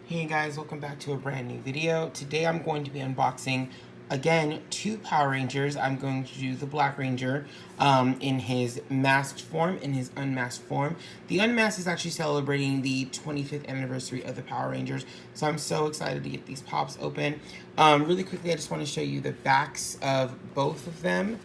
Hey guys, welcome back to a brand new video. Today I'm going to be unboxing, again, two Power Rangers. I'm going to do the Black Ranger in his masked form, in his unmasked form. The unmasked is actually celebrating the 25th anniversary of the Power Rangers, so I'm so excited to get these pops open. Really quickly, I just want to show you the backs of both of them.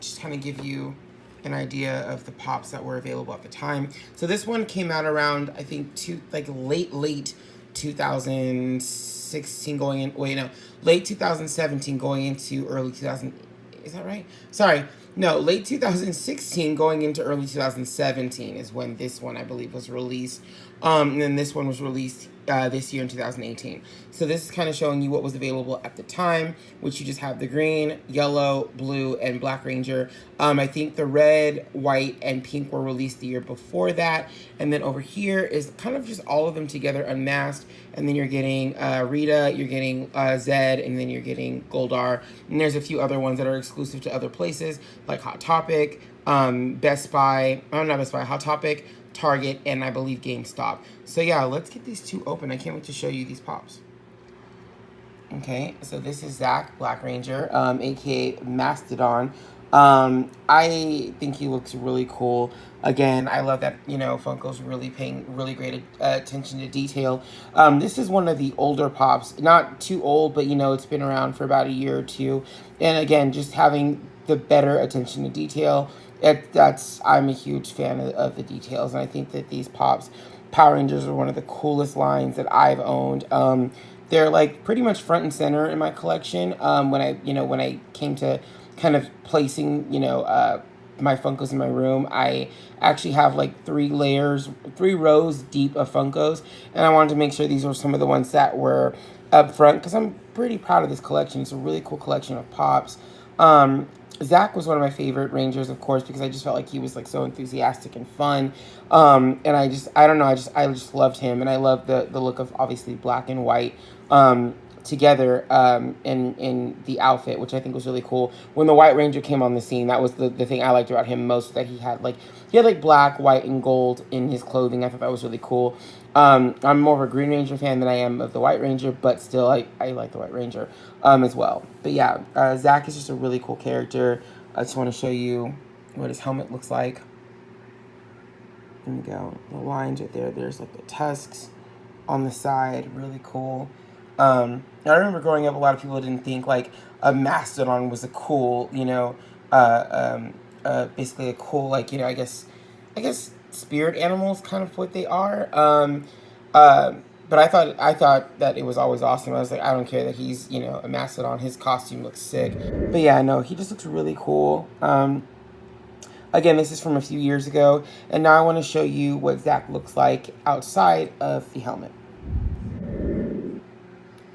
Just kind of give you an idea of the pops that were available at the time. So this one came out around, I think, late 2016 going in, late 2017 going into early 2000, is that right? Sorry, no, late 2016 going into early 2017 is when this one, I believe, was released. And then this one was released this year in 2018. So this is kind of showing you what was available at the time, which you just have the green, yellow, blue, and Black Ranger. I think the red, white, and pink were released the year before that. And then over here is kind of just all of them together unmasked. And then you're getting Rita, you're getting Zed, and then you're getting Goldar. And there's a few other ones that are exclusive to other places, like Hot Topic, Best Buy, not Best Buy, Hot Topic, Target, and I believe GameStop. So yeah, let's get these two open. I can't wait to show you these pops. Okay, so this is Zack, Black Ranger, aka Mastodon. I think he looks really cool. Again, I love that, Funko's really paying really great attention to detail. This is one of the older pops. Not too old, but, it's been around for about a year or two. And again, just having the better attention to detail. I'm a huge fan of the details. And I think that these pops, Power Rangers, are one of the coolest lines that I've owned. They're like pretty much front and center in my collection. When I came to kind of placing, my Funkos in my room, I actually have like 3 rows deep of Funkos, and I wanted to make sure these were some of the ones that were up front because I'm pretty proud of this collection. It's a really cool collection of pops. Zack was one of my favorite Rangers, of course, because I just felt like he was like so enthusiastic and fun. And I just loved him, and I loved the look of obviously black and white together in the outfit, which I think was really cool. When the White Ranger came on the scene, that was the thing I liked about him most, that he had like black, white, and gold in his clothing. I thought that was really cool. I'm more of a Green Ranger fan than I am of the White Ranger, but still, I like the White Ranger as well. But yeah, Zack is just a really cool character. I just want to show you what his helmet looks like. There we go. The lines right there. There's like the tusks on the side. Really cool. I remember growing up, a lot of people didn't think like a Mastodon was a cool, basically a cool, like, I guess spirit animals, kind of what they are. But I thought that it was always awesome. I was like, I don't care that he's, a Mastodon. His costume looks sick. But yeah, no, he just looks really cool. Again, this is from a few years ago. And now I want to show you what Zack looks like outside of the helmet.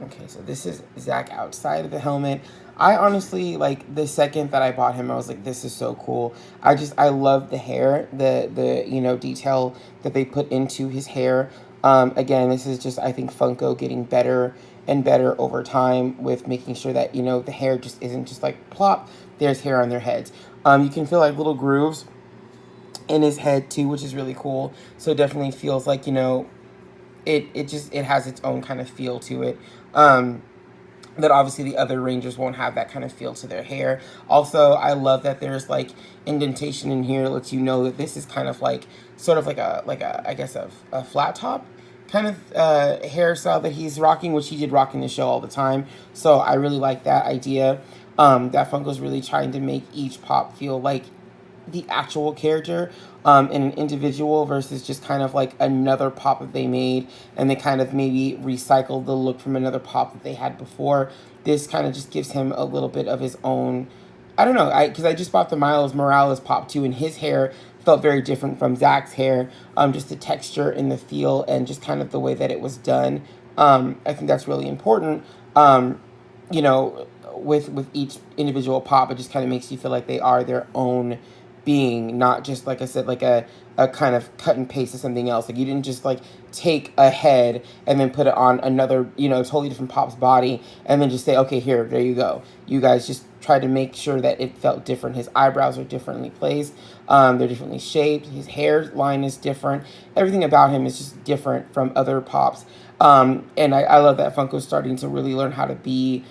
Okay, so this is Zack outside of the helmet. I honestly, like, the second that I bought him, I was like, this is so cool. I love the hair, the detail that they put into his hair. Again, this is just, I think, Funko getting better and better over time with making sure that, the hair just isn't just like plop, there's hair on their heads. You can feel like little grooves in his head too, which is really cool. So it definitely feels like, it has its own kind of feel to it. That obviously the other Rangers won't have that kind of feel to their hair. Also, I love that there's like indentation in here that lets you know that this is kind of like, sort of like I guess a flat top kind of hairstyle that he's rocking, which he did rock in the show all the time. So I really like that idea. That Funko's really trying to make each pop feel like the actual character and an individual versus just kind of like another pop that they made, and they kind of maybe recycled the look from another pop that they had before. This kind of just gives him a little bit of his own, I don't know, because I just bought the Miles Morales pop too, and his hair felt very different from Zack's hair. Just the texture and the feel and just kind of the way that it was done. I think that's really important. With each individual pop, it just kind of makes you feel like they are their own being, not just, like I said, like a kind of cut and paste of something else. Like, you didn't just like take a head and then put it on another, totally different pop's body and then just say, okay, there you go. You guys just tried to make sure that it felt different. His eyebrows are differently placed. They're differently shaped. His hairline is different. Everything about him is just different from other pops. And I love that Funko's starting to really learn how to be,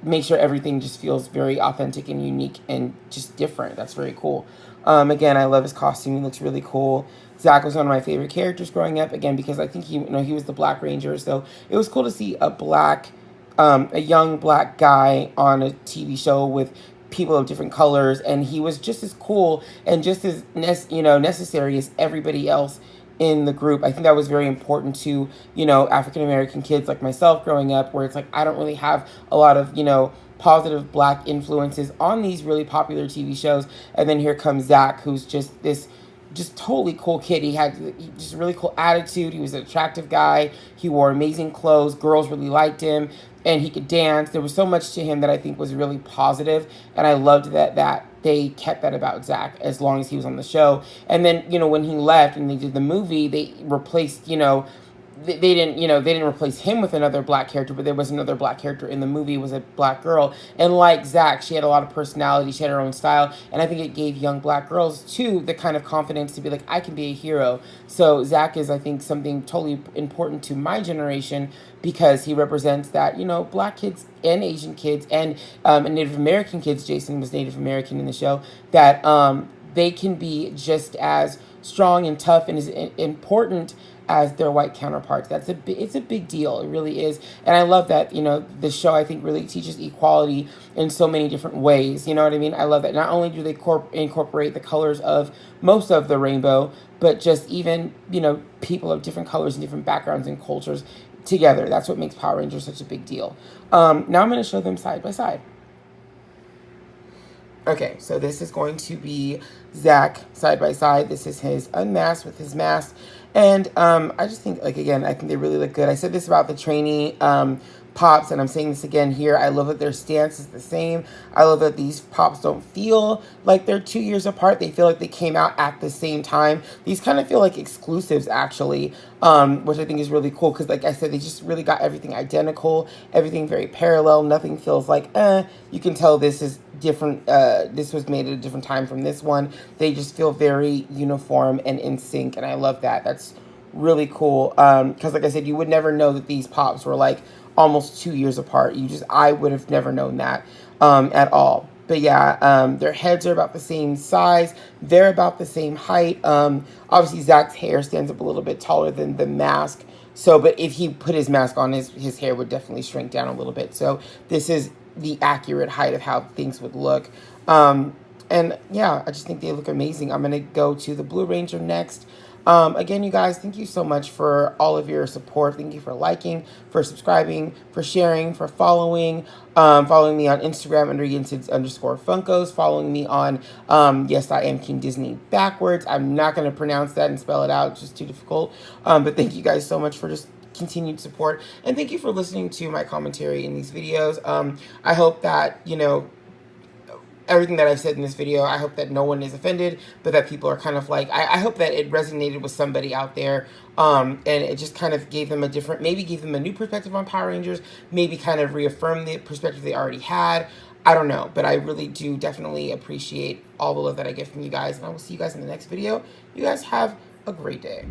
make sure everything just feels very authentic and unique and just different. That's very cool. Again, I love his costume. He looks really cool. Zack was one of my favorite characters growing up, again, because I think he was the Black Ranger. So it was cool to see a young black guy on a TV show with people of different colors, and he was just as cool and just as necessary as everybody else in the group. I think that was very important to, African American kids like myself growing up, where it's like I don't really have a lot of, positive black influences on these really popular TV shows. And then here comes Zack, who's just this just totally cool kid. He had just a really cool attitude. He was an attractive guy. He wore amazing clothes. Girls really liked him, and he could dance. There was so much to him that I think was really positive, and I loved that they kept that about Zack as long as he was on the show. And then, when he left and they did the movie, they replaced, they didn't replace him with another black character, but there was another black character in the movie. It was a black girl, and like Zack, she had a lot of personality. She had her own style, and I think it gave young black girls too the kind of confidence to be like, I can be a hero. So Zack is, I think, something totally important to my generation, because he represents that, black kids and Asian kids and Native American kids. Jason was Native American in the show. That they can be just as strong and tough and as important as their white counterparts. It's a big deal. It really is. And I love that, the show, I think, really teaches equality in so many different ways. You know what I mean? I love that. Not only do they incorporate the colors of most of the rainbow, but just even, people of different colors and different backgrounds and cultures together. That's what makes Power Rangers such a big deal. Now I'm going to show them side by side. Okay, so this is going to be Zack side by side. This is his unmasked with his mask. And I just think, again, I think they really look good. I said this about the trainee pops, and I'm saying this again here. I love that their stance is the same. I love that these pops don't feel like they're 2 years apart. They feel like they came out at the same time. These kind of feel like exclusives, actually, which I think is really cool, because like I said, they just really got everything identical, everything very parallel. Nothing feels like, you can tell this is different. This was made at a different time from this one. They just feel very uniform and in sync, and I love that. That's really cool, because like I said, you would never know that these pops were like almost 2 years apart. I would have never known that at all. But yeah, their heads are about the same size. They're about the same height. Obviously, Zack's hair stands up a little bit taller than the mask. So, but if he put his mask on, his hair would definitely shrink down a little bit. So this is the accurate height of how things would look. And yeah, I just think they look amazing. I'm going to go to the Blue Ranger next. Again, you guys, thank you so much for all of your support. Thank you for liking, for subscribing, for sharing, for following. Following me on Instagram under Yensid_Funkos. Following me on Yes, I Am King Disney backwards. I'm not going to pronounce that and spell it out. It's just too difficult. But thank you guys so much for just continued support. And thank you for listening to my commentary in these videos. I hope that, everything that I've said in this video, I hope that no one is offended, but that people are kind of like, I hope that it resonated with somebody out there, and it just kind of gave them maybe gave them a new perspective on Power Rangers, maybe kind of reaffirmed the perspective they already had. I don't know, but I really do definitely appreciate all the love that I get from you guys, and I will see you guys in the next video. You guys have a great day.